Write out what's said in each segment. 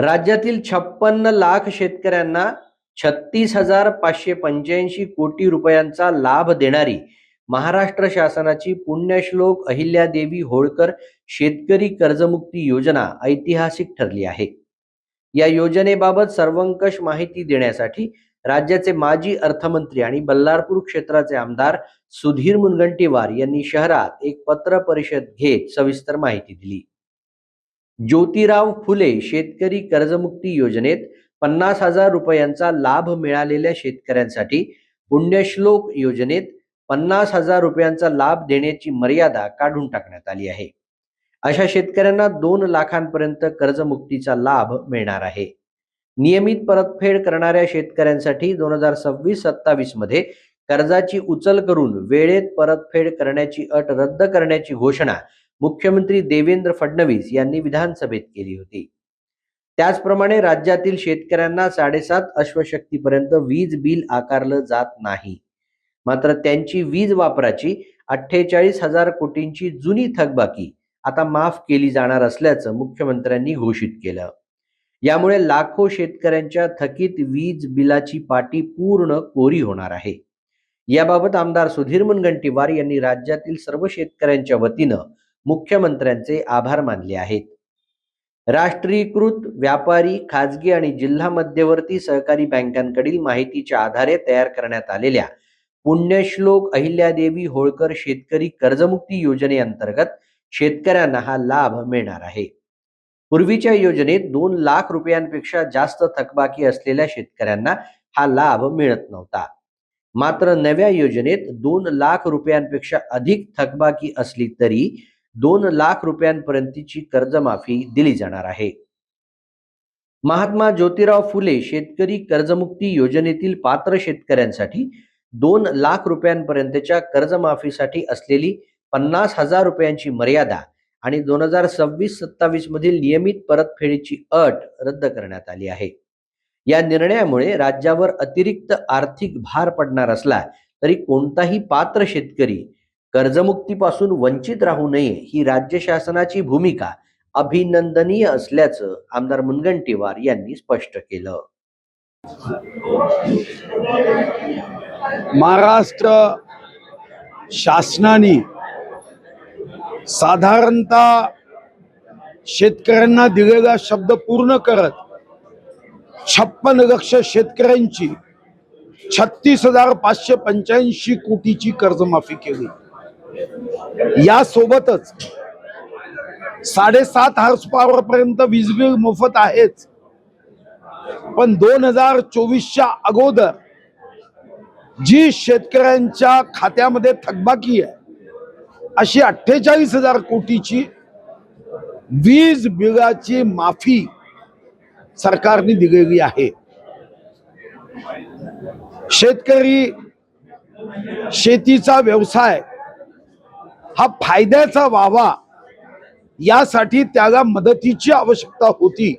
राज्यातील 56 लाख शेतकऱ्यांना 36,585 कोटी रुपयांचा लाभ देणारी महाराष्ट्र शासनाची पुण्यश्लोक अहिल्यादेवी होळकर शेतकरी कर्जमुक्ती योजना ऐतिहासिक ठरली आहे. या योजनेबाबत सर्वंकष माहिती देण्यासाठी राज्याचे माजी अर्थमंत्री आणि बल्लारपूर क्षेत्राचे आमदार सुधीर मुनगंटीवार यांनी शहरात एक पत्र परिषद घेत सविस्तर माहिती दिली. ज्योतिराव फुले शेतकरी कर्जमुक्ती योजनेत 50,000 रुपयांचा लाभ मिळालेल्या शेतकऱ्यांसाठी पुण्यश्लोक योजनेत 50,000 रुपयांचा लाभ देण्याची मर्यादा काढून टाकण्यात आली आहे. अशा शेतकऱ्यांना 2 लाखांपर्यंत कर्जमुक्तीचा लाभ मिळणार आहे. नियमित परतफेड करणाऱ्या शेतकऱ्यांसाठी 2026-27 मध्ये कर्जाची उचल करून वेळेत परतफेड करण्याची अट रद्द करण्याची घोषणा मुख्यमंत्री देवेंद्र फडणवीस यांनी विधानसभेत केली होती. त्याचप्रमाणे राज्यातील शेतकऱ्यांना 7.5 अश्वशक्तीपर्यंत वीज बिल आकारलं जात नाही. मात्र त्यांची वीज वापराची 48,000 कोटींची जुनी थकबाकी आता माफ केली जाणार असल्याचं मुख्यमंत्र्यांनी घोषित केलं. यामुळे लाखो शेतकऱ्यांच्या थकीत वीज बिलाची पाटी पूर्ण कोरी होणार आहे. याबाबत आमदार सुधीर मुनगंटीवार यांनी राज्यातील सर्व शेतकऱ्यांच्या वतीनं मुख्यमंत्र्यांचे आभार मानले आहेत. राष्ट्रीयकृत व्यापारी, खाजगी आणि जिल्हा मध्यवर्ती सहकारी बँकांकडील माहितीच्या आधारे तयार करण्यात आलेल्या पुण्यश्लोक अहिल्यादेवी होळकर शेतकरी कर्जमुक्ती योजनेअंतर्गत शेतकऱ्यांना हा लाभ मिळणार आहे. पूर्वीच्या योजनेत 2 लाख रुपयांपेक्षा जास्त थकबाकी असलेल्या शेतकऱ्यांना हा लाभ मिळत नव्हता. मात्र नव्या योजनेत 2 लाख रुपयांपेक्षा अधिक थकबाकी असली तरी 2 लाख रुपयांपर्यंतची कर्जमाफी दिली जाणार आहे. महात्मा ज्योतिराव फुले शेतकरी कर्जमुक्ती योजनेतील पात्र शेतकऱ्यांसाठी 2 लाख रुपयांपर्यंतच्या कर्जमाफीसाठी असलेली 50,000 रुपयांची मर्यादा आणि 2026-27 मधील नियमित परतफेडीची अट रद्द करण्यात आली आहे. या निर्णयामुळे राज्यावर अतिरिक्त आर्थिक भार पडणार असला तरी कोणताही पात्र शेतकरी कर्जमुक्तीपासून वंचित राहू नये ही राज्य शासनाची भूमिका अभिनंदनीय असल्याचं आमदार मुनगंटीवार यांनी स्पष्ट केलं. महाराष्ट्र शासनाने साधारणतः शेतकऱ्यांना दिलेला शब्द पूर्ण करत 56 लक्ष शेतकऱ्यांची 36,585 कोटीची कर्जमाफी केली. यासोबतच 7.5 हॉर्स पॉवर पर्यंत वीज बिल मोफत आहेच, पण 2024च्या अगोदर जी शेतकऱ्यांच्या खात्यामध्ये थकबाकी आहे अशी 48,000 कोटीची वीज बिलाची माफी सरकारने दिलेली आहे. शेतकरी शेतीचा व्यवसाय हा फायद्याचा व्हावा यासाठी त्याला मदतीची आवश्यकता होती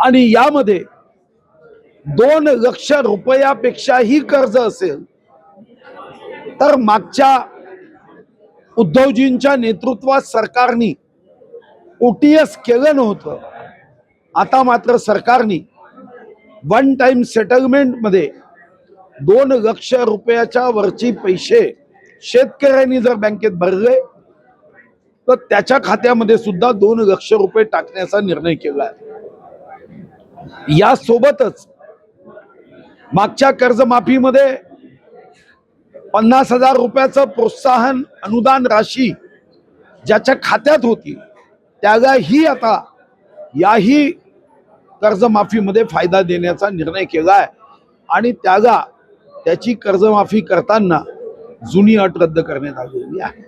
आणि यामध्ये 2 लाख रुपयापेक्षाही कर्ज असेल तर मागच्या उद्धवजींच्या नेतृत्वात सरकारने OTS केलं नव्हतं. आता मात्र सरकारने वन टाइम सेटलमेंट मध्ये 2 लाख रुपयाच्या वरची पैसे शेतकऱ्यांनी जर बँकेत भरले तर त्याच्या खात्यामध्ये सुद्धा 2 लाख रुपये टाकण्याचा निर्णय केला आहे. यासोबतच मागच्या कर्जमाफीमध्ये 50,000 रुपयाचं प्रोत्साहन अनुदान राशी ज्याच्या खात्यात होती त्यालाही आता याही कर्जमाफीमध्ये फायदा देण्याचा निर्णय केला आहे आणि त्याला त्याची कर्जमाफी करताना जुनी अट रद्द करण्यात आलेली आहे.